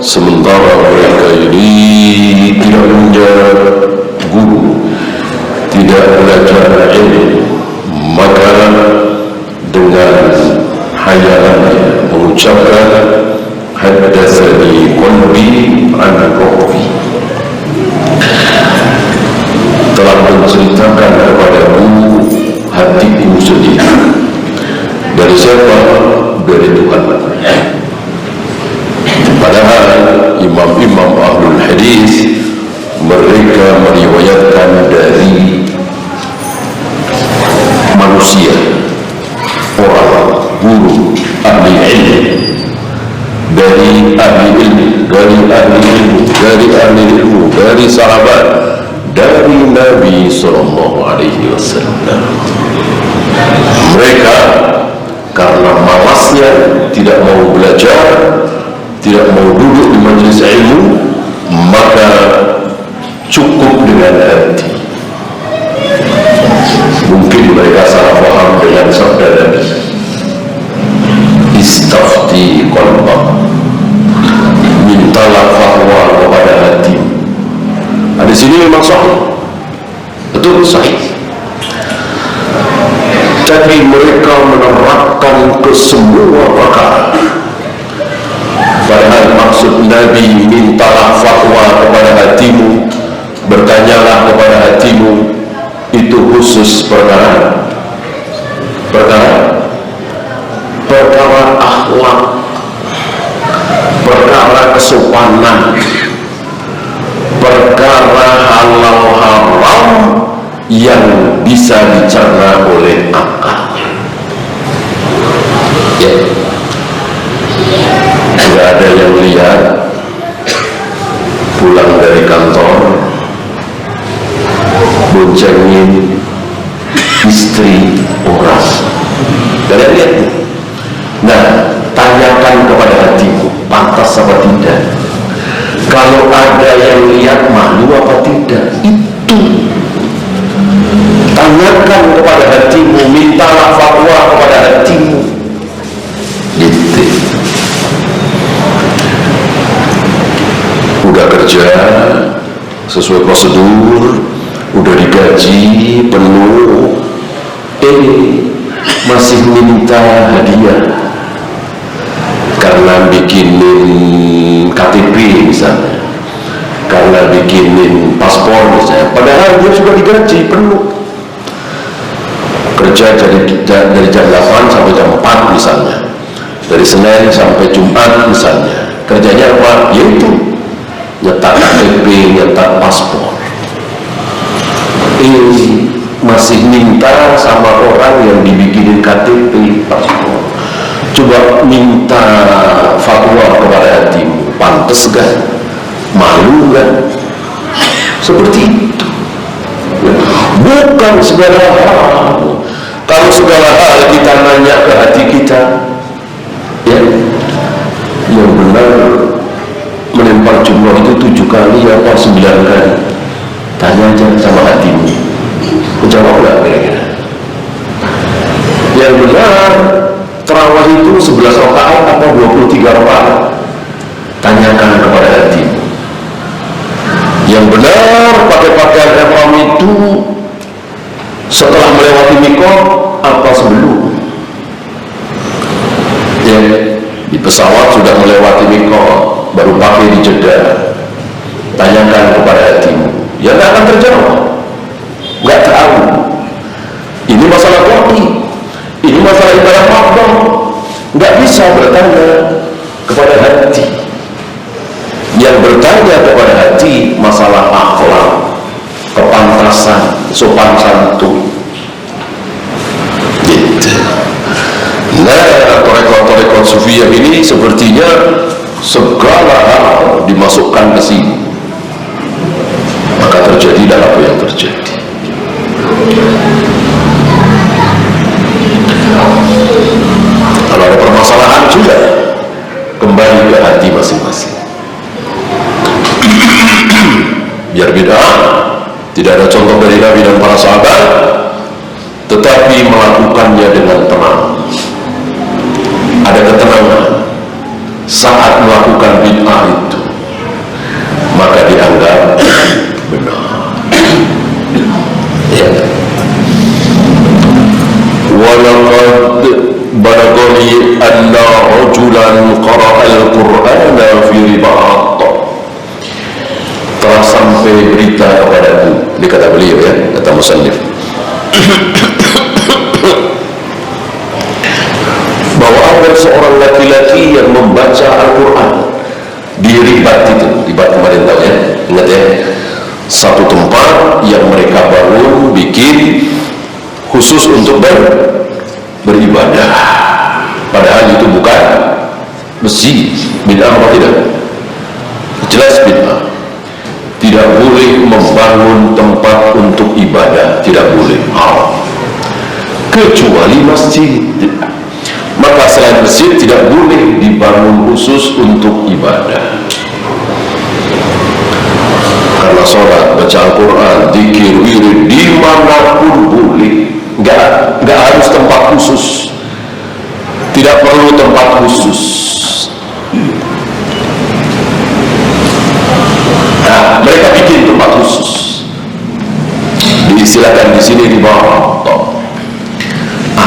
Sementara mereka ini tidak punya guru, tidak belajar ilmu, maka dengan hayalannya mengucapkan haddatsani qalbi an rabbi, telah menceritakan kepadaku hatiku sendiri. Dari siapa? Dari Tuhan. Padahal imam-imam ahlul hadis mereka meriwayatkan dari manusia, orang guru, ahli ilmu, dari ahli ilmu, dari ahli ilmu, dari ahli ilmu, dari sahabat, dari Nabi sallallahu alaihi wasallam. Mereka karena malasnya tidak mau belajar, tidak mau duduk di majelis ilmu, maka cukup dengan hati. Mungkin mereka salah paham dengan sabda Nabi, istafti qalbak, mintalah fatwa kepada hati. Di sini memang sahih, betul sahih. Jadi mereka menerapkan ke semua perkara. Padahal maksud Nabi, mintalah fatwa kepada hatimu, bertanyalah kepada hatimu, itu khusus perkara akhlak, perkara kesopanan, perkara halal haram yang bisa dicerna oleh akal. Ya, tidak ada yang lihat pulang dari kantor boncengin istri orang. Kalian lihat? Nah, tanyakan kepada hatimu, pantas apa tidak? Kalau ada yang lihat, malu apa tidak? Itu tanyakan kepada hatimu, mintalah fatwa kepada hatimu. Gitu. Udah kerja sesuai prosedur, udah digaji penuh, masih minta hadiah karena bikinin KTP misalnya, karena bikinin paspor misalnya, padahal dia sudah digaji penuh, kerja dari jam 8 sampai jam 4 misalnya, dari Senin sampai Jumat misalnya, kerjanya apa? Yaitu nyetak KTP, nyetak paspor. Ini masih minta sama orang yang dibikinin KTP, paspor. Coba minta fatwa kepada hatimu, pantas kan? Malu kan? Seperti itu. Bukan segala hal. Kalau segala hal kita nanya ke hati kita, ya, yang benar melempar jumlah itu 7 kali apa 9 kali? Tanya aja sama hatimu. Jawab nggak? itu 11 rakaat atau 23 rakaat? Tanyakan kepada hatimu. Yang benar pakai pakaian ihram itu setelah melewati mikot apa sebelum? Ya, di pesawat sudah melewati mikot, baru pakai di Jeddah. Tanyakan kepada hatimu. Ya nggak akan terjawab, nggak tahu. Ini masalah wajib, ini masalah ibadah makbul. Nggak bisa bertanya kepada hati. Yang bertanya kepada hati masalah akhlak, kepantasan, sopan santun. Gitu. Nah, tarekat sufiyah ini sepertinya segala hal dimasukkan ke sini. Maka terjadilah apa yang terjadi. Kalau ada permasalahan juga kembali ke hati masing-masing. Biar bid'ah tidak ada contoh dari Nabi dan para sahabat, tetapi melakukannya dengan tenang. Ada ketenangan saat melakukan bid'ah itu, maka dianggap benar. Ya. Walaqad balagani anna rajulan qara'a al-Qur'ana fi ribat. Telah sampai berita kepadaku, ini kata beliau ya, kata musannif, bahwa ada seorang laki-laki yang membaca Al-Quran di ribat itu. Ribat kemarin tahu ya, ingat ya, satu tempat yang mereka bangun, bikin khusus untuk beribadah, padahal itu bukan masjid. Bid'ah apa tidak? Jelas bid'ah. Tidak boleh membangun tempat untuk ibadah, tidak boleh, kecuali masjid. Maka selain masjid tidak boleh dibangun khusus untuk ibadah. Karena sholat, baca Al-Quran, zikir, wirid dimanapun boleh, nggak harus tempat khusus, tidak perlu tempat khusus. Nah, mereka bikin tempat khusus, diistilahkan di sini di bawah.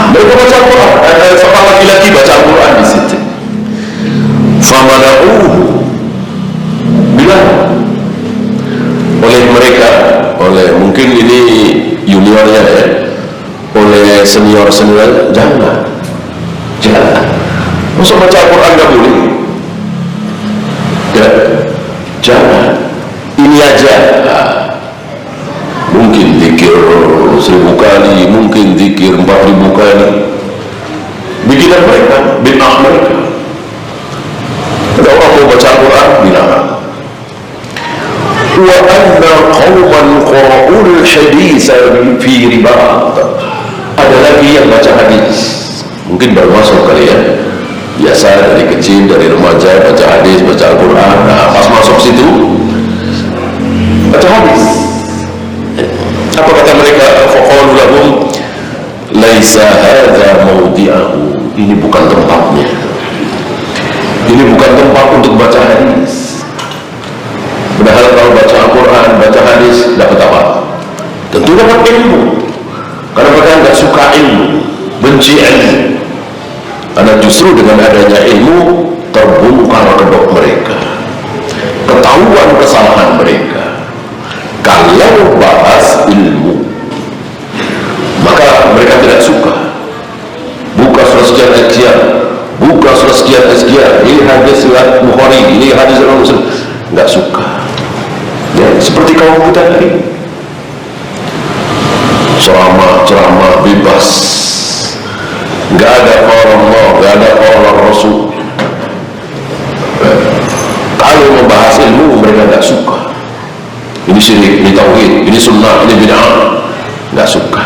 Mereka baca Al-Quran, ada seorang laki-laki baca Al-Quran di situ. Famana'uhu, bilang oleh mereka, oleh mungkin ini juniornya ya, oleh senior-senior, jangan. Masa baca Al-Quran nggak boleh? Jangan. Ini aja. Mungkin zikir 1000 kali, mungkin zikir 4000 kali. Bikinan mereka, bid'ah mereka. Ada orang mau baca Al-Quran, bilang wa anna qawman qara'ul haditha fi ribat. Ada lagi yang baca hadis, mungkin baru masuk kali ya, biasa dari kecil, dari remaja baca hadis, baca Al-Quran. Nah, pas masuk situ baca hadis. Apa kata mereka? Faqalu lahum laisa hadza mawdi'ahu. Ini bukan tempatnya. Ini bukan tempat untuk baca hadis. Padahal kalau baca Al-Quran, baca hadis, dapat apa? Tentu dapat ilmu. Karena mereka nggak suka ilmu, benci ilmu. Karena justru dengan adanya ilmu terbongkar kedok mereka, ketahuan kesalahan mereka. Kalau bahas ilmu, maka mereka tidak suka. Buka surah sekian, buka surah sekian, ini hadis riwayat Bukhari, ini hadis riwayat Muslim, nggak suka. Ya, seperti kaum kita tadi, ceramah bebas, nggak ada qala Allah, nggak ada qala Rasul. Kalau membahas ilmu mereka nggak suka. Ini syirik, ini tauhid, ini sunnah, ini bid'ah, nggak suka.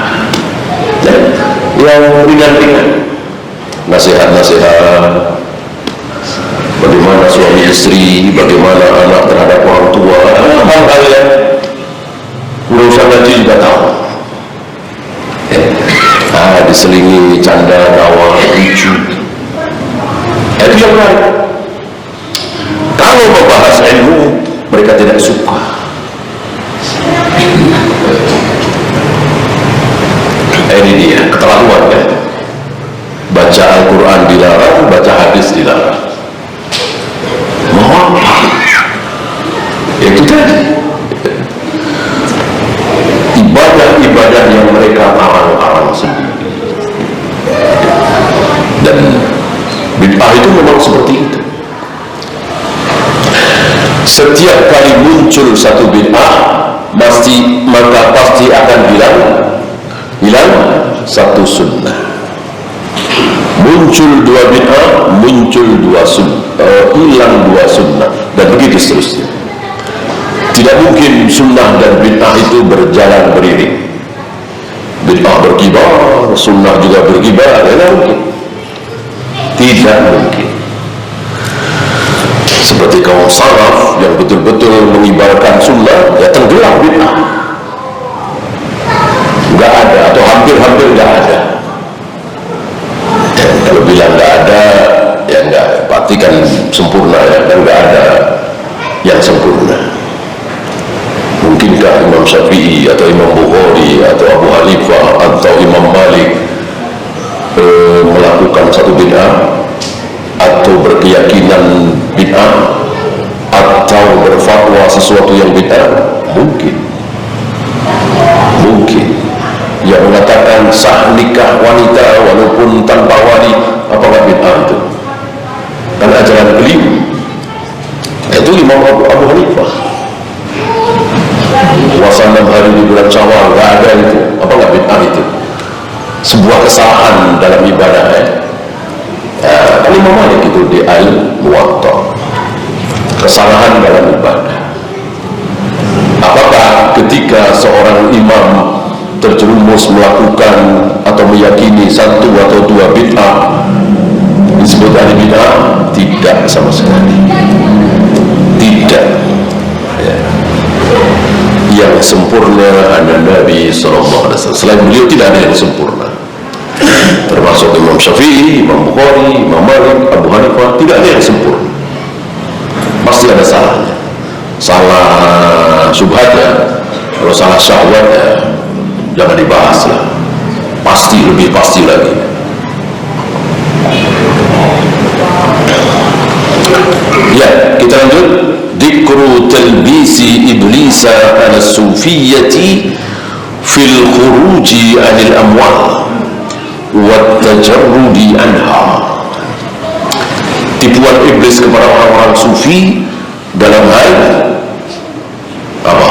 Dan yang ringan-ringan, nasihat-nasihat, bagaimana suami istri, bagaimana anak terhadap orang tua, hal-hal yang urusan ngaji juga tahu. Diselingi canda, tawa, lucu. itu yang menarik. Kalau membahas ilmu, mereka tidak suka. Ini dia keterlaluan kan. Baca Al-Quran dilarang, baca hadis dilarang. Mau apa? Itu tadi ibadah-ibadah yang mereka larang-larang sendiri. Dan bid'ah itu memang seperti itu. Setiap kali muncul satu bid'ah, maka pasti akan hilang satu sunnah. Muncul dua bid'ah, muncul dua sunnah, hilang dua sunnah, dan begitu seterusnya. Tidak mungkin sunnah dan bid'ah itu berjalan beriring. Bid'ah berkibar, sunnah juga berkibar, tidak mungkin. Tidak mungkin. Seperti kaum salaf yang betul-betul mengibarkan sunnah, ya tenggelam bid'ah. Enggak ada, atau hampir-hampir enggak ada. Dan kalau bilang enggak ada, ya enggak, berarti kan sempurna ya, dan enggak ada yang sempurna. Mungkinkah Imam Syafi'i atau Imam Bukhari atau Abu Hanifah atau Imam Malik melakukan satu bid'ah atau berkeyakinan bid'ah atau berfatwa sesuatu yang bid'ah? Mungkin yang mengatakan sah nikah wanita walaupun tanpa wali, apakah bid'ah itu? Kan ajaran keliru. Itu Imam Abu Hanifah. Puasa 6 hari di bulan Syawal, nggak ada itu. Apa nggak bid'ah itu? Sebuah kesalahan dalam ibadah ya. Kan Imam Malik itu di Al-Muwatta, kesalahan dalam ibadah. Apakah ketika seorang imam terjerumus melakukan atau meyakini satu atau dua bid'ah disebut ahli bid'ah? Tidak sama sekali. Tidak ya. Yang sempurna adalah Nabi SAW. Selain beliau tidak ada yang sempurna, termasuk Imam Syafi'i, Imam Bukhari, Imam Malik, Abu Hanifah. Tidak ada yang sempurna, pasti ada salahnya. Salah syubhatnya, kalau salah syahwatnya jangan dibahas lah, pasti, lebih pasti lagi. Ya, kita lanjut. Dzikru talbisi iblisa ala sufiyyati fil khuruji anil amwal wa tajarrudi anha. Tipuan iblis kepada orang-orang sufi dalam hal apa?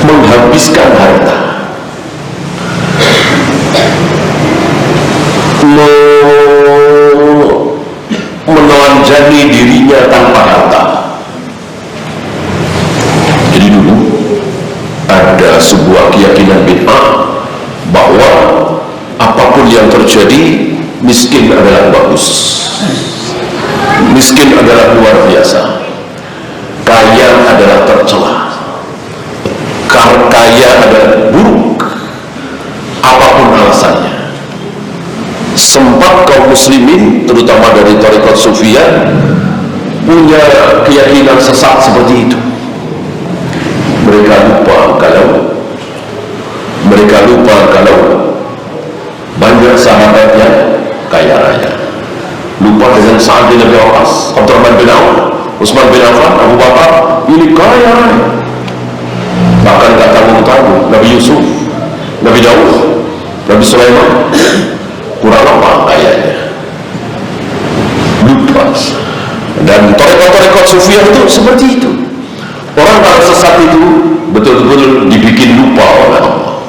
Menghabiskan harta, menelanjangi dirinya tanpa harta. Jadi dulu ada sebuah keyakinan bid'ah bahwa apapun yang terjadi, miskin adalah bagus, miskin adalah luar biasa, kaya adalah tercela, kaya adalah buruk, apapun alasannya. Sempat kaum muslimin, terutama dari tarekat Sufyan, punya keyakinan sesat seperti itu. Mereka lupa kalau banyak sahabat yang kaya raya. Lupa dengan Sa'ad bin Abi Waqqas, Abdurrahman bin Auf, Utsman bin Affan, Abu Bakar, ini kaya raya. Bahkan tak tanggung-tanggung Nabi Yusuf, Nabi Daud, Nabi Sulaiman, kurang apa kayanya. Lupa. Dan tarekat-tarekat Sufyan itu seperti itu. Orang kalau sesat itu betul-betul dibikin lupa oleh Allah.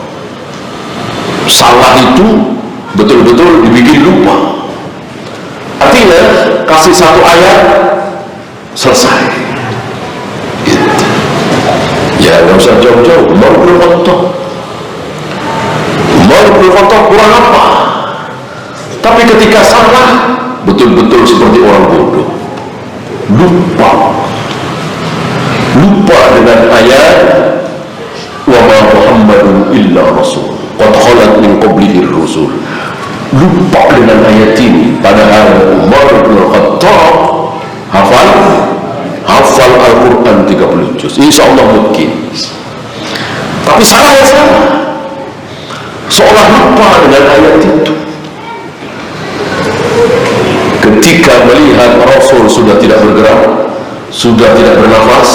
Salah itu betul-betul dibikin lupa. Artinya kasih satu ayat selesai gitu. Ya nggak usah jauh-jauh. Umar bin Khattab kurang apa? Tapi ketika salah, betul-betul seperti orang bodoh. Lupa dengan ayat wa ma Muhammadun illa rasul qad khalat min qablihi rusul lupa dengan ayat ini, padahal Umar bin Khattab hafal Al-Quran 30 juz. Insya Allah mungkin, tapi salah ya salah, seolah lupa dengan ayat itu. Ketika melihat Rasul sudah tidak bergerak, sudah tidak bernafas,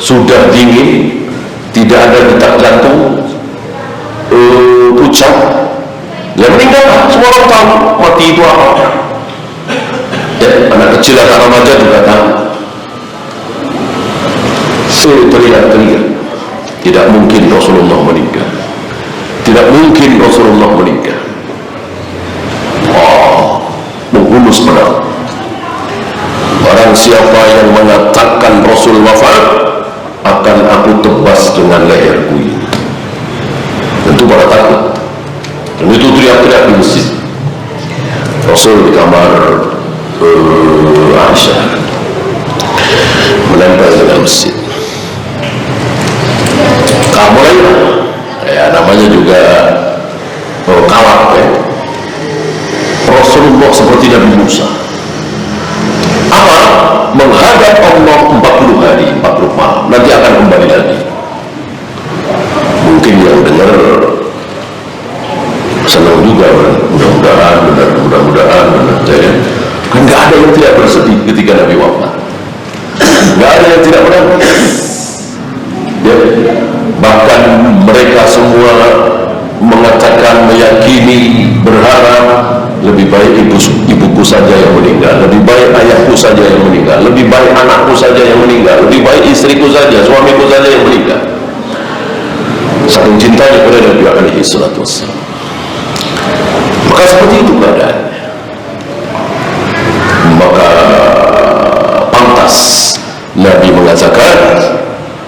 sudah dingin, tidak ada detak jantung, pucat, ya meninggal. Semua orang tahu mati itu apa. Ya, anak kecil, anak remaja juga tahu. Teriak-teriak, tidak mungkin Rasulullah meninggal, tidak mungkin Rasulullah meninggal. Menghunus pedang. Barang siapa yang mengatakan Rasul wafat, akan aku tebas dengan leherku ini. Tentu pada takut, dan itu teriak-teriak di masjid. Rasul di kamar Aisyah menempel dengan masjid. Kamu ya namanya juga kalap ya. Rasulullah seperti Nabi Musa, apa? Menghadap Allah 40 hari 40 malam, nanti akan kembali lagi. Mungkin yang dengar senang juga, mudah-mudahan benar ya. Kan nggak ada yang tidak bersedih ketika Nabi wafat, nggak ada yang tidak menangis ya. Bahkan mereka semua mengatakan, meyakini, berharap lebih baik ibuku saja yang meninggal, lebih baik ayahku saja yang meninggal, lebih baik anakku saja yang meninggal, lebih baik istriku saja, suamiku saja yang meninggal. Saking cintanya kepada Nabi alaihi salatu wassalam. Maka seperti itu keadaannya. Maka pantas Nabi mengatakan,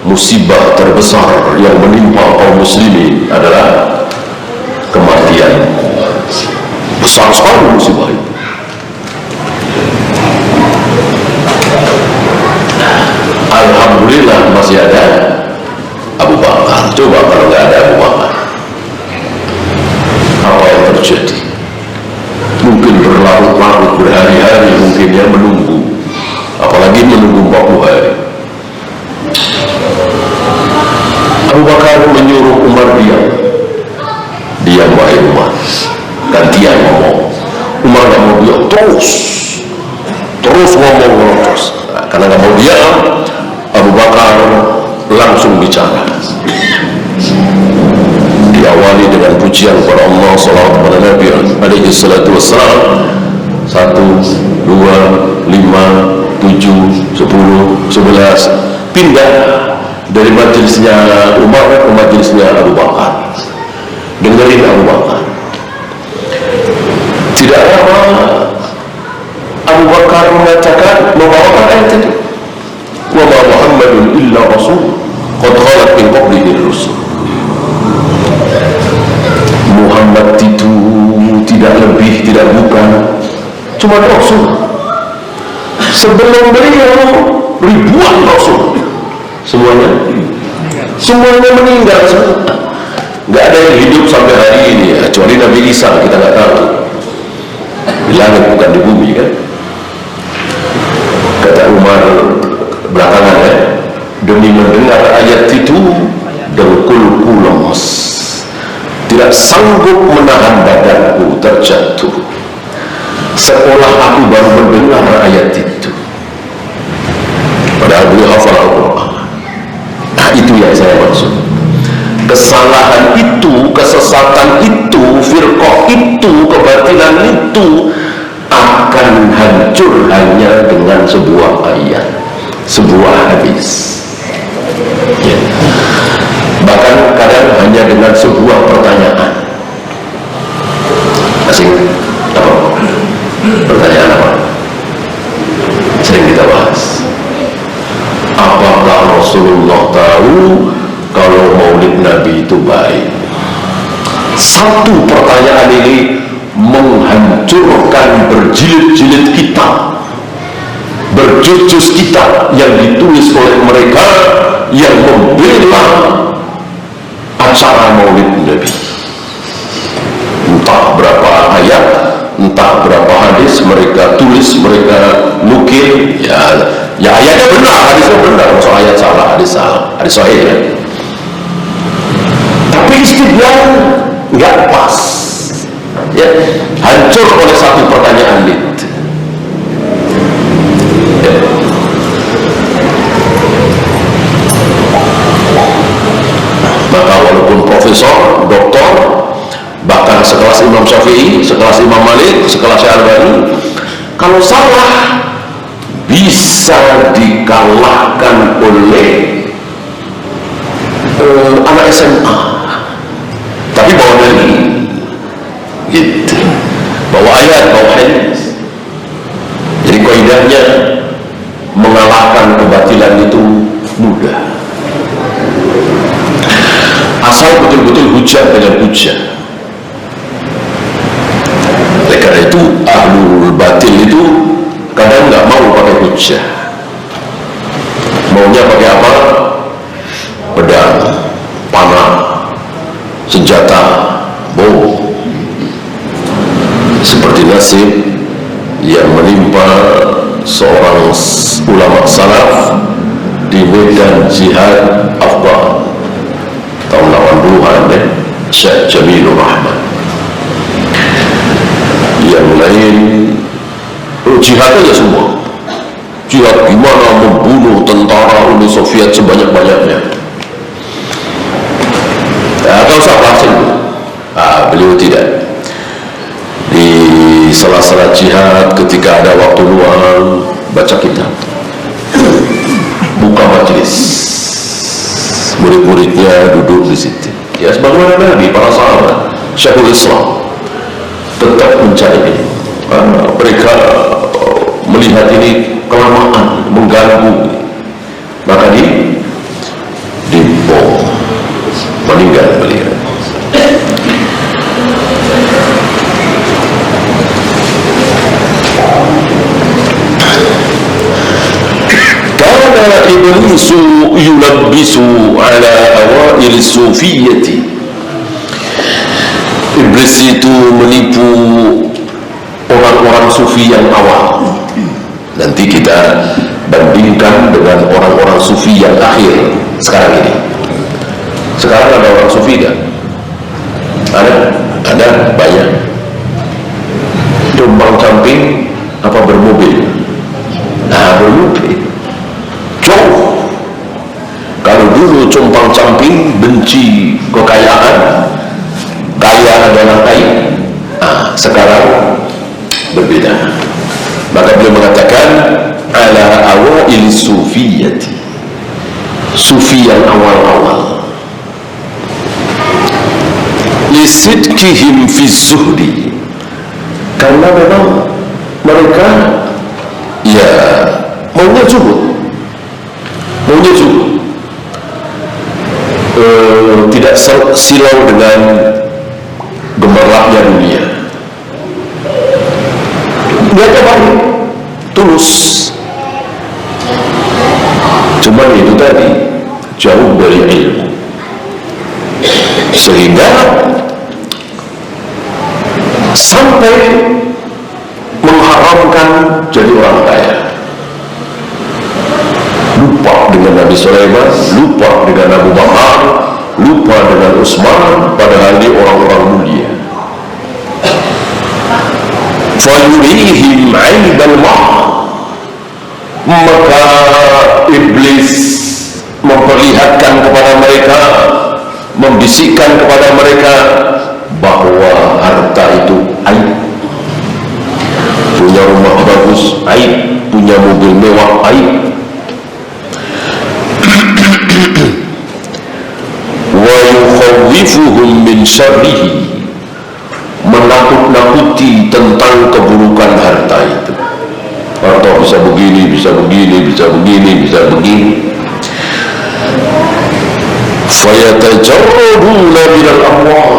musibah terbesar yang menimpa kaum muslimin adalah kematian. Besar sekali musibah itu. Alhamdulillah masih ada Abu Bakar. Coba kalau nggak ada Abu Bakar, apa yang terjadi? Mungkin berlarut-larut, berhari-hari mungkin ya menunggu, apalagi menunggu 40 hari. Abu Bakar menyuruh Umar diam wahai Umar, gantian ngomong. Umar nggak mau diam, terus ngomong terus. Nah, karena nggak mau diam, Abu Bakar langsung bicara. Diawali dengan pujian kepada Allah, salawat kepada Nabi alaihi salatu wassalam. 1, 2, 5, 7, 10, 11, pindah dari majelisnya Umar ke majelisnya Abu Bakar. Dengerin Abu Bakar. Tidak lama Abu Bakar mengatakan, membawakan ayat itu, wa ma Muhammadun illa rasul qad khalat min qablihi rusul. Muhammad itu tidak lebih, tidak bukan, cuma rasul. Sebelum beliau ribuan rasul, semuanya meninggal semua. Nggak ada yang hidup sampai hari ini ya, kecuali Nabi Isa, kita nggak tahu. Di langit bukan di bumi kan. Kata Umar belakangan ya, demi mendengar ayat itu dengkulku lemas, tidak sanggup menahan badanku terjatuh, seolah aku baru mendengar ayat itu. Padahal beliau hafal Al-Quran. Nah itu yang saya maksud. Kesalahan itu, kesesatan itu, firqah itu, kebatilan itu akan hancur hanya dengan sebuah ayat, sebuah hadis ya. Bahkan kadang hanya dengan sebuah pertanyaan. Asing apa? Pertanyaan apa? Sering kita bahas. Apakah Rasulullah tahu kalau maulid Nabi itu baik? Satu pertanyaan ini menghancurkan berjilid-jilid kitab, berjuz-juz kitab yang ditulis oleh mereka yang membela acara maulid Nabi. entah berapa ayat, entah berapa hadis mereka tulis, mereka nukil. Ya ayatnya benar, hadisnya benar, maksud ayat salah, hadis salah, hadis sahih ya. Tapi istidlal nggak pas, ya, hancur oleh satu pertanyaan itu. Ya. Maka walaupun profesor, doktor, bahkan sekelas Imam Syafi'i, sekelas Imam Malik, sekelas Al-Albani, kalau salah bisa dikalahkan oleh anak SMA, tapi bawa dalil, gitu, bawa ayat, bawa hadis. Jadi kaidahnya mengalahkan kebatilan itu mudah, asal betul-betul hujah dengan hujah. Oleh karena itu ahlul batil itu kadang nggak mau pakai hujah, maunya pakai apa? Pedang, panah, senjata, bom. Seperti nasib yang menimpa seorang ulama salaf di medan jihad Afghan tahun 80-an, Syekh Jamilur Rahman. Yang lain jihad aja semua, jihad gimana membunuh tentara Uni Soviet sebanyak-banyaknya. Gak usah bahas itu. Beliau tidak. Di sela-sela jihad, ketika ada waktu luang, baca kitab, buka majelis, murid-muridnya duduk di situ. Ya sebagaimana Nabi, para sahabat, Syekhul Islam tetap mencari ini. Mereka melihat ini kelamaan, mengganggu, maka dibom, meninggal beliau. Karena iblisu yulabbisu ala awail sufiyyati, iblis itu menipu orang-orang sufi yang awal. Nanti kita bandingkan dengan orang-orang sufi yang akhir sekarang ini. Sekarang ada orang sufi kan? Ada banyak. Tumbang camping apa bermobil? Bermobil. Jauh. Kalau dulu compang camping benci kekayaan, kaya adalah kaya. Sekarang berbeda. Maka beliau mengatakan ala awail sufiyyati, sufi yang awal-awal, lisidkihim fi zuhdi, karena memang mereka ya maunya zuhud, tidak silau dengan gemerlapnya dunia. Niatnya baik, tulus, cuman itu tadi jauh dari ilmu, sehingga sampai mengharamkan jadi orang kaya, lupa dengan Nabi Sulaiman, lupa dengan Abu Bakar, lupa dengan Utsman, padahal dia orang-orang mulia. Fayurihim aibal mal, maka iblis memperlihatkan kepada mereka, membisikkan kepada mereka bahwa harta itu aib. Punya rumah bagus aib, punya mobil mewah aib. Wa yukhawwifuhum min syarrihi, menakut-nakuti tentang keburukan harta itu. Harta bisa begini, bisa begini, bisa begini, bisa begini. Fayatajarraduna minal amwal,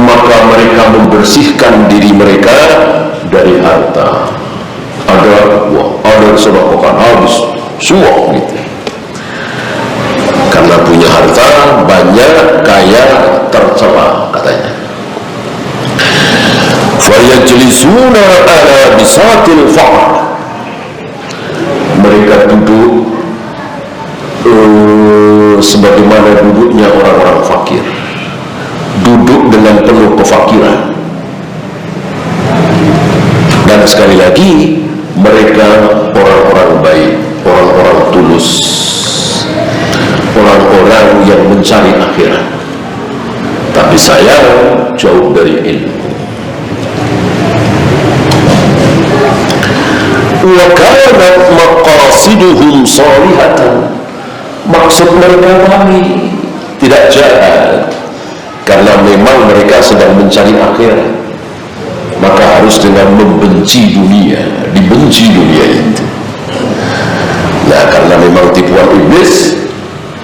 maka mereka membersihkan diri mereka dari harta. Ada uang, ada sedekahkan, habis suap gitu. Karena punya harta banyak, kaya tercela katanya. fayajlisuna ala bisatil faqr, mereka duduk sebagaimana duduknya orang-orang fakir, duduk dengan penuh kefakiran. Dan sekali lagi, mereka orang-orang baik, orang-orang tulus, orang-orang yang mencari akhirat. Tapi saya jauh dari ilmu. Wa kanat maqasiduhum salihatan, maksud mereka baik, tidak jahat, karena memang mereka sedang mencari akhirat. Maka harus dengan membenci dunia, dibenci dunia itu. Nah, karena memang tipuan iblis,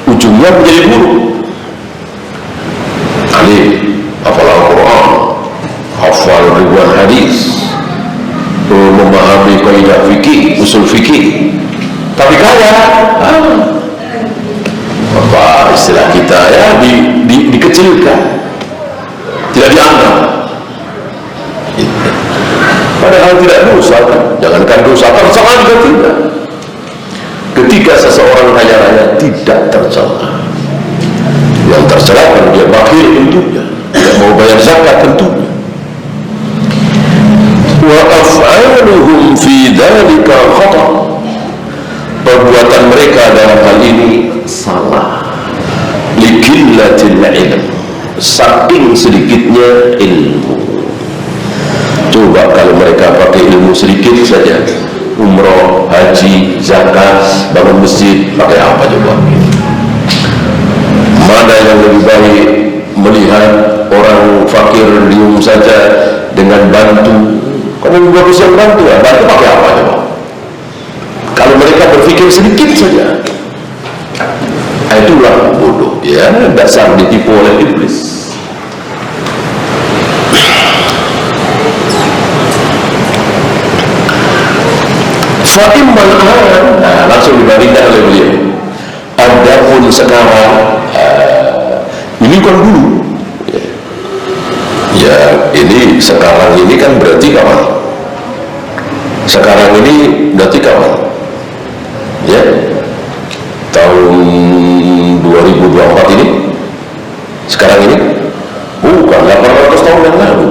ujungnya menjadi buruk. Alif, hafal Al-Quran, hafal ribuan hadis, memahami kaidah fikih, usul fikih, tapi kaya, apa istilah kita ya, dikecilkan, tidak dianggap. Padahal tidak dosa kan? Jangankan dosa, tercela juga tidak. Ketika seseorang kaya raya tidak tercela, yang tercela kan dia bakhil tentunya, tidak mau bayar zakat tentunya. Wa af'aluhum fi dzalika khata', perbuatan mereka dalam hal ini salah, liqillatil ilm, saking sedikitnya ilmu. Coba kalau mereka pakai ilmu sedikit saja, umroh, haji, zakat, bangun masjid, pakai apa coba? Mana yang lebih baik melihat orang fakir diam saja dengan bantu? Kan lebih bagus yang bantu ya, bantu pakai apa coba? Kalau mereka berpikir sedikit saja, itulah bodoh ya, dasar ditipu oleh iblis. Fa'immal an, langsung dibandingkan oleh beliau. Adapun sekarang, ini kan dulu. Ya, ini sekarang ini kan berarti kapan? Sekarang ini berarti kapan? Ya, tahun 2024 ini. Sekarang ini, bukan 800 tahun yang lalu.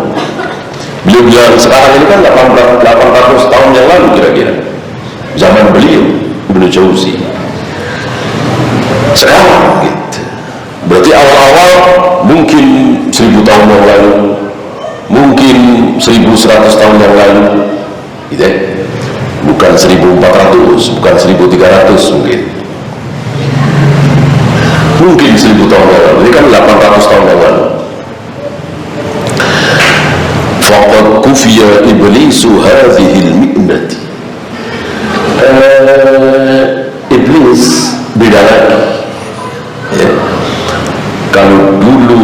Beliau bilang sekarang ini kan 800 tahun yang lalu kira-kira. Zaman beliau, Ibnu Jauzi. Sekarang gitu. Berarti awal-awal mungkin 1000 tahun yang lalu, mungkin 1100 tahun yang lalu, gitu ya. Bukan 1400, bukan 1300 mungkin. Mungkin 1000 tahun yang lalu. Ini kan 800 tahun yang lalu. Faqad kufiya iblisu hadhil mi'nati. Iblis beda lagi ya. Kalau dulu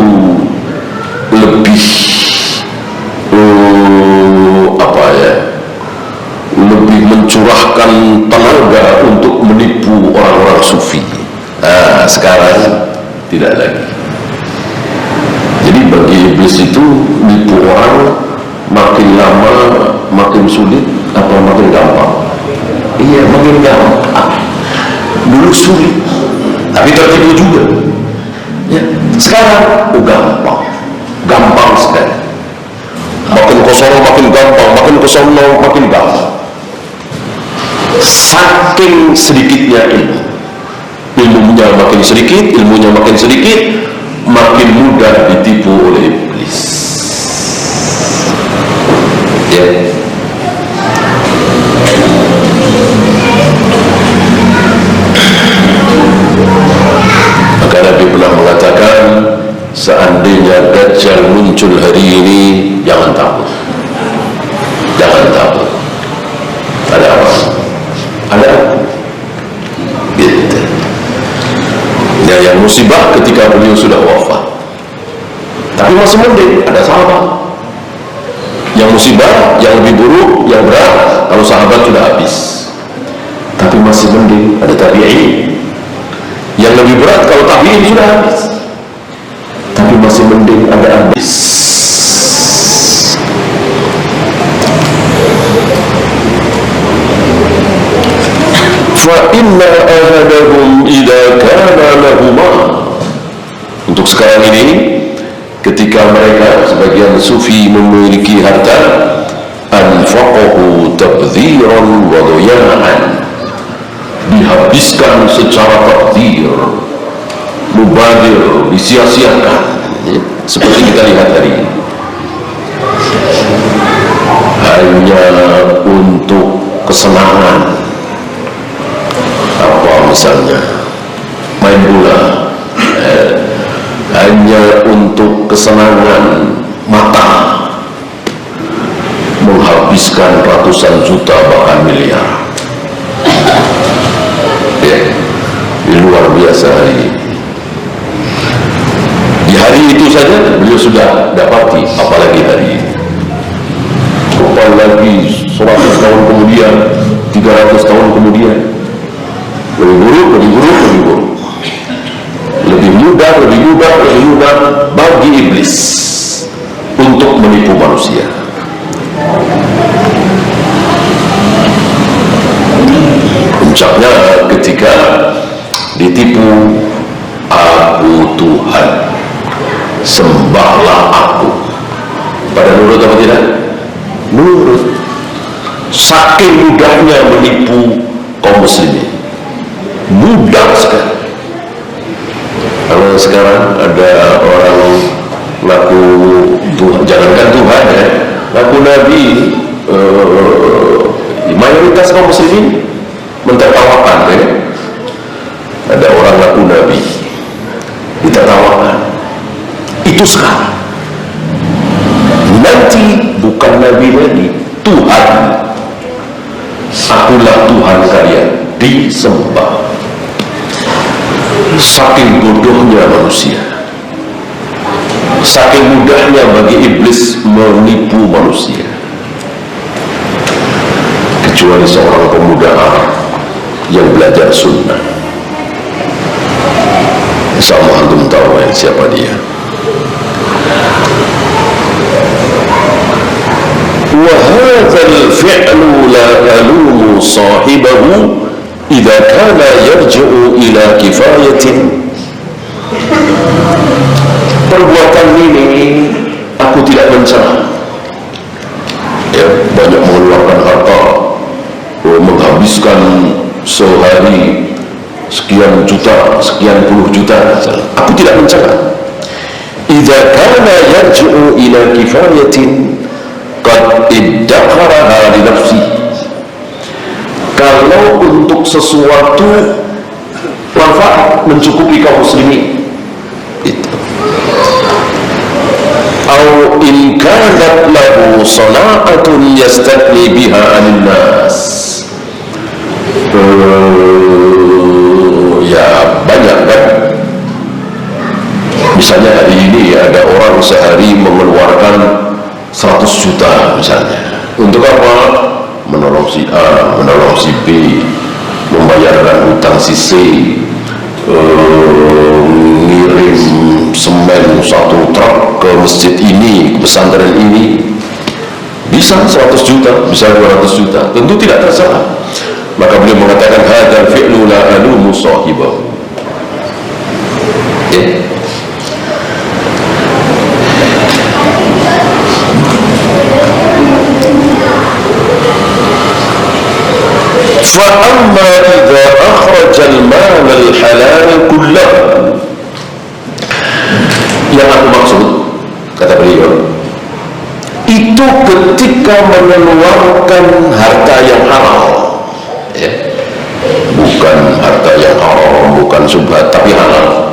lebih lebih mencurahkan tenaga untuk menipu orang-orang sufi, sekarang tidak lagi. Jadi bagi iblis itu menipu orang makin lama makin sulit atau makin gampang? Iya, makin gampang. Dulu sulit, tapi tertipu juga. Ya, sekarang gampang sekali. Makin kosong makin gampang, makin kosong makin gampang. Saking sedikitnya ilmunya makin sedikit, makin mudah ditipu oleh iblis. Ya. Maka Nabi pernah mengatakan, seandainya Dajjal muncul hari ini, jangan takut. Ada apa? Gitu. Ya, yang musibah ketika beliau sudah wafat. Tapi masih mending ada sahabat. Yang musibah, yang lebih buruk, yang berat, kalau sahabat sudah habis. Tapi masih mending ada tabi'in. Yang lebih berat kalau tabi'in sudah habis. Tapi masih mending ada habis. inna ahadahum idza kana lahuma. Untuk sekarang ini, ketika mereka sebagian sufi memiliki harta, anfaqahu tabdhiran wa dhiya'an, dihabiskan secara takdir, mubadir, disia-siakan, seperti kita lihat hari ini, hanya untuk kesenangan. Apa misalnya main bola, hanya untuk kesenangan mata, menghabiskan ratusan juta bahkan miliar. Ini luar biasa hari ini. Di hari itu saja beliau sudah dapati, apalagi hari ini. Apalagi 100 tahun kemudian, 300 tahun kemudian, lebih buruk, lebih buruk, lebih buruk, lebih mudah, lebih mudah, lebih mudah bagi iblis untuk menipu manusia. Puncaknya ketika ditipu, aku Tuhan, sembahlah aku. Pada nurut apa tidak? Nurut. Saking mudahnya menipu kaum muslimin, mudah sekali. Kalau sekarang ada orang laku Tuhan, jangankan Tuhan ya, laku Nabi, mayoritas kaum muslimin mentertawakan ya. Ada orang laku Nabi ditertawakan. Itu sekarang. Nanti bukan Nabi lagi, Tuhan. Akulah Tuhan kalian, disembah. Saking bodohnya manusia, saking mudahnya bagi iblis menipu manusia. Kecuali seorang pemuda Arab yang belajar sunnah. Insyaallah antum tahu ya, siapa dia. Wa hadzal fi'lu la yalumu sahibahu idza kana yarji'u ila kifayatin. Perbuatan ini aku tidak mencela. Ya, banyak mengeluarkan harta, menghabiskan sehari sekian juta, sekian puluh juta, aku tidak mencela. Idza kana yarji'u ila kifayatin qad iddakharaha li nafsi. Kalau untuk sesuatu manfaat mencukupi kaum muslimin, itu. Au in kanat lahu sana'atun yastaqni biha 'anil nas. Ya banyak kan. Misalnya hari ini ada orang sehari mengeluarkan 100 juta misalnya. Untuk apa? Menolong si A, menolong si B, membayarkan hutang si C, ngirim semen 1 truk ke masjid ini, ke pesantren ini. Bisa 100 juta, bisa 200 juta, tentu tidak tersalah. Maka beliau mengatakan hadzal fi'lu la alumu sahibahu. فَأَمَّا إِذَا أَخْرَجَ الْمَالَ الْحَلَالَ كُلَّهُ. Yang aku maksud, kata beliau, itu ketika mengeluarkan harta yang halal, ya. Bukan harta yang haram, bukan subhat, tapi halal.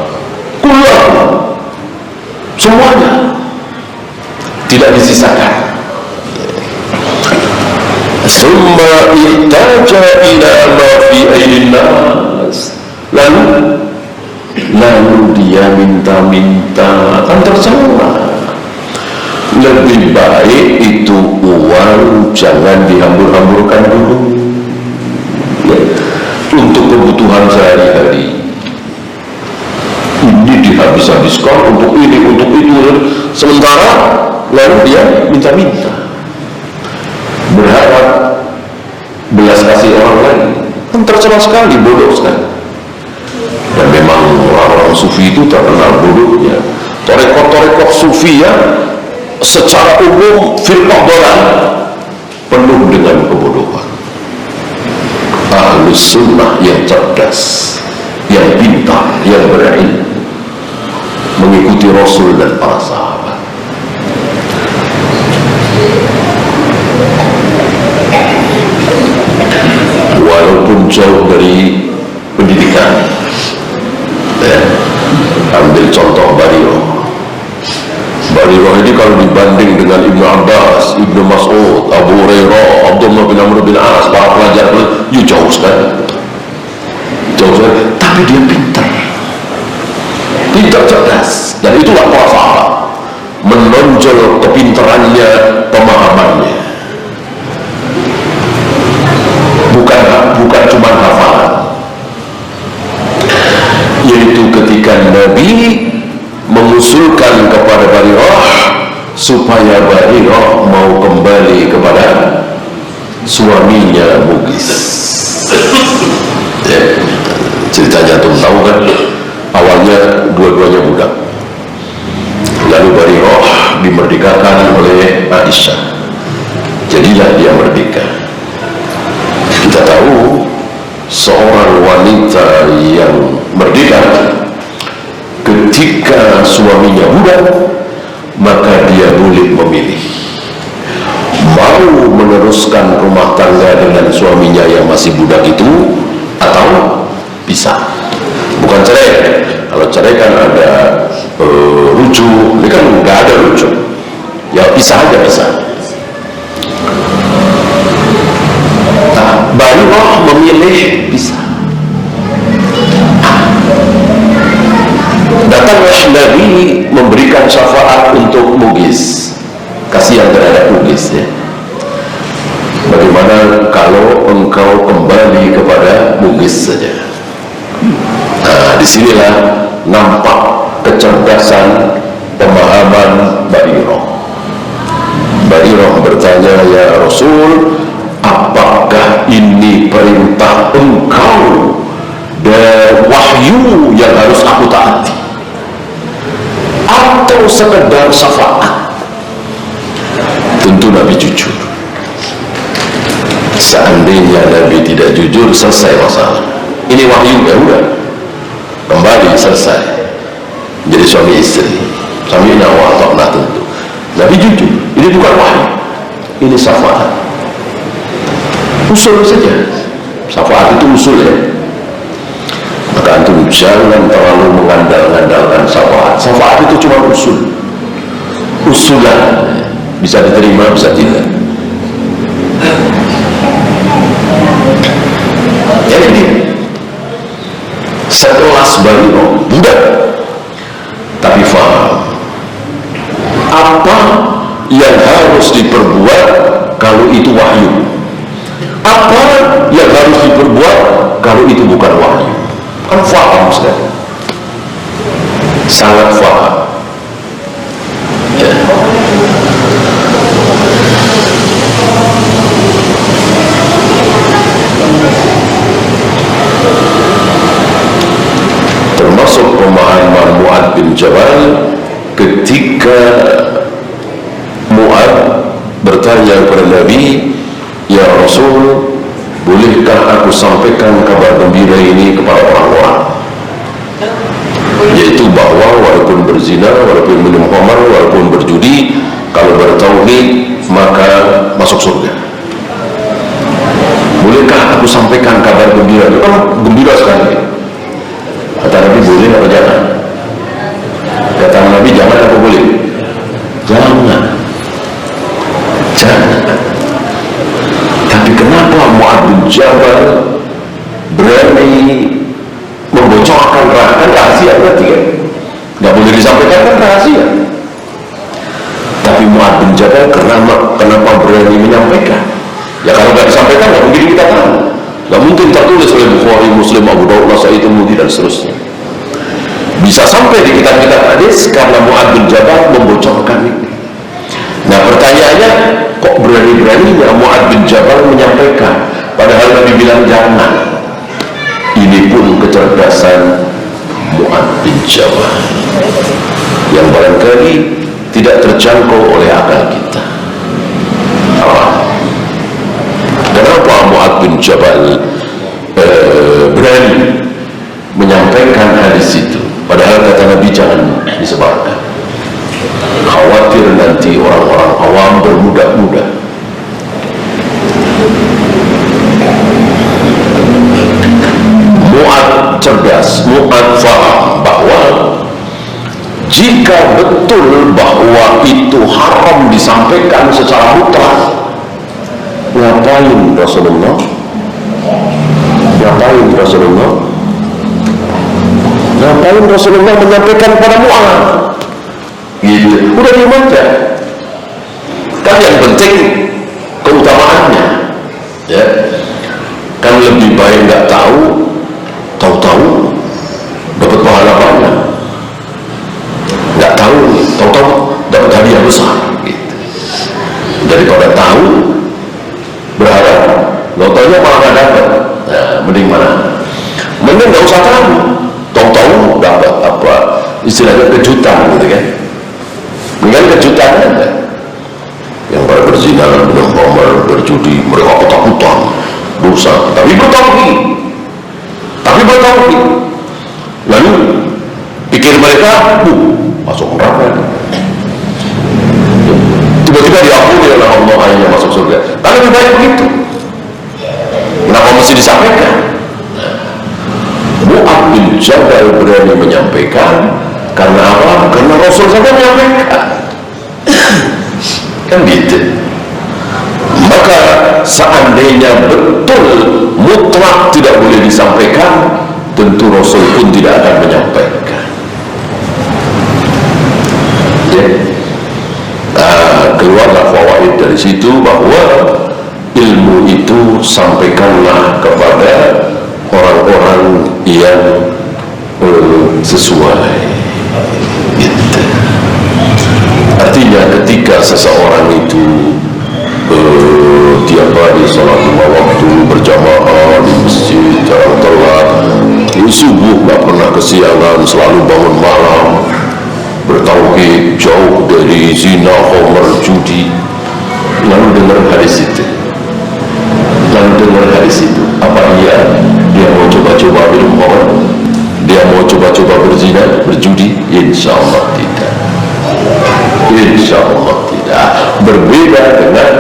Kullahu, semuanya, tidak disisakan. Summa ihtaja ila ma fi aydin nas. Lalu dia minta-minta, kan tercela. Lebih baik itu uang jangan dihambur-hamburkan dulu, ya, untuk kebutuhan sehari-hari. Ini dihabis-habiskan untuk ini, untuk itu. Sementara lalu dia minta-minta, berharap belas kasih orang lain. tercela sekali, bodoh sekali. Dan memang orang-orang sufi itu terkenal bodohnya. Torekot-torekot sufi ya secara umum firqah dhalah penuh dengan kebodohan. Ahlus sunnah yang cerdas, yang pintar, yang berilmu, mengikuti Rasul dan para sahabat. Walaupun jauh dari pendidikan, ambil contoh Bariroh ini kalau dibanding dengan Ibnu Abbas, Ibnu Mas'ud, Abu Hurairah, Abdullah bin Amr bin As, para pelajar itu jauh sekali, tapi dia pintar cerdas, dan itulah para sahabat, menonjol kepintarannya, pemahamannya, bukan cuma hafalan. Yaitu ketika Nabi mengusulkan kepada Bariroh supaya Bariroh mau kembali kepada suaminya Mugis. Ya, ceritanya tuh tahu kan, awalnya dua-duanya budak, lalu Bariroh dimerdekakan oleh Aisyah, jadilah dia merdeka. Kita tahu seorang wanita yang merdeka ketika suaminya budak, maka dia boleh memilih mau meneruskan rumah tangga dengan suaminya yang masih budak itu atau pisah. Bukan cerai. Kalau cerai kan ada rujuk, ini kan nggak ada rujuk, ya pisah aja, pisah. Nah, Bariroh memilih pisah. Datanglah Nabi memberikan syafaat untuk Mugis, kasihan terhadap Mugis ya. Bagaimana kalau engkau kembali kepada Mugis saja? Nah, disinilah nampak kecerdasan pemahaman Bariroh. Bariroh bertanya, ya Rasul, apakah ini perintah engkau dan wahyu yang harus aku taati, atau sekedar syafaat? Tentu Nabi jujur. Seandainya Nabi tidak jujur, selesai masalah. Ini wahyu, ya udah, kembali, selesai, jadi suami istri, suaminya wa ta'na. Tentu Nabi jujur, ini bukan wahyu, ini syafaat, usul saja. Syafaat itu usul ya. Maka antum jangan terlalu mengandalkan syafaat. Syafaat itu cuma usulan, bisa diterima, bisa tidak. Jadi dia sekelas Bariroh, budak, tapi faham apa yang harus diperbuat kalau itu wahyu, apa yang harus diperbuat kalau itu bukan wahyu. Kan faham sekali, sangat faham ya. Termasuk pemahaman Mu'adz bin Jabal ketika Mu'adz bertanya kepada Nabi, ya Rasul, bolehkah aku sampaikan kabar gembira ini kepada orang-orang, yaitu bahwa walaupun berzina, walaupun minum khamar, walaupun berjudi, kalau bertauhid maka masuk surga. Bolehkah aku sampaikan kabar gembira? Itu kan gembira sekali. Kata Nabi, boleh atau jangan? Kata Nabi, jangan atau boleh? Jangan. Tapi kenapa Mu'adz bin Jabal berani membocorkan rahasia? Berarti kan nggak boleh disampaikan, kan rahasia. Tapi Mu'adz bin Jabal kenapa berani menyampaikan? Ya kalau nggak disampaikan nggak mungkin kita tahu, nggak mungkin tertulis oleh Bukhari, Muslim, Abu Dawud, Nasai, Tirmidzi dan seterusnya. Bisa sampai di kitab-kitab hadis karena Mu'adz bin Jabal membocorkan ini. Nah pertanyaannya, kok berani-beraninya Mu'adz bin Jabal menyampaikan padahal Nabi bilang jangan? kecerdasan Mu'adz bin Jabal yang barangkali tidak terjangkau oleh akal kita. Kenapa Mu'adz bin Jabal berani menyampaikan hadis itu, padahal kata Nabi jangan disebarkan, khawatir nanti orang-orang awam bermudah-mudah. Mu'adz cerdas, Mu'adz faham bahwa jika betul bahwa itu haram disampaikan secara mutlak, ngapain Rasulullah menyampaikan pada Mu'adz gitu, udah dibaca kan, yang penting keutamaannya ya kan, lebih baik nggak tahu dapat pahala banyak, nggak tahu dapat hadiah besar gitu, daripada tahu berharap taunya malah nggak dapat. Nah, mending nggak usah tahu dapat apa istilahnya kejutan gitu kan, mending kejutan aja. Yang pada berzina dengan Umar, berjudi, mereka ketakutan dosa, tapi bertauhid, lalu pikir mereka masuk neraka, tiba-tiba diampuni oleh Allah, hanya masuk surga. Tapi lebih baik begitu. Kenapa mesti disampaikan? Mu'adz bin Jabal berani menyampaikan karena apa? Karena Rasul saja menyampaikan. Kan gitu. Maka seandainya betul mutlak tidak boleh disampaikan, tentu Rasul pun tidak akan menyampaikan. Ya. Keluarlah fawaid dari situ bahwa ilmu itu sampaikanlah kepada orang-orang yang sesuai gitu. Artinya ketika seseorang itu tiap hari sholat 5 waktu berjamaah di masjid, jarang telat, subuh nggak pernah kesiangan, selalu bangun malam, bertauhid, jauh dari zina, khamr, judi, lalu dengar hadis itu, apa dia mau coba-coba minum khamr, dia mau coba-coba berzina, berjudi? Insya Allah tidak. Berbeda dengan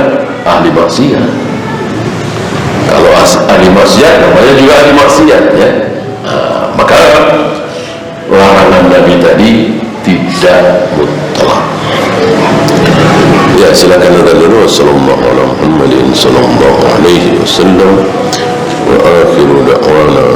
ahli maksiat. Kalau ahli maksiat namanya juga ahli maksiat ya. Maka larangan Nabi tadi tidak mutlak. Ya, silakan dulu. Sallallahu alaihi wasallam wa akhiru da'wana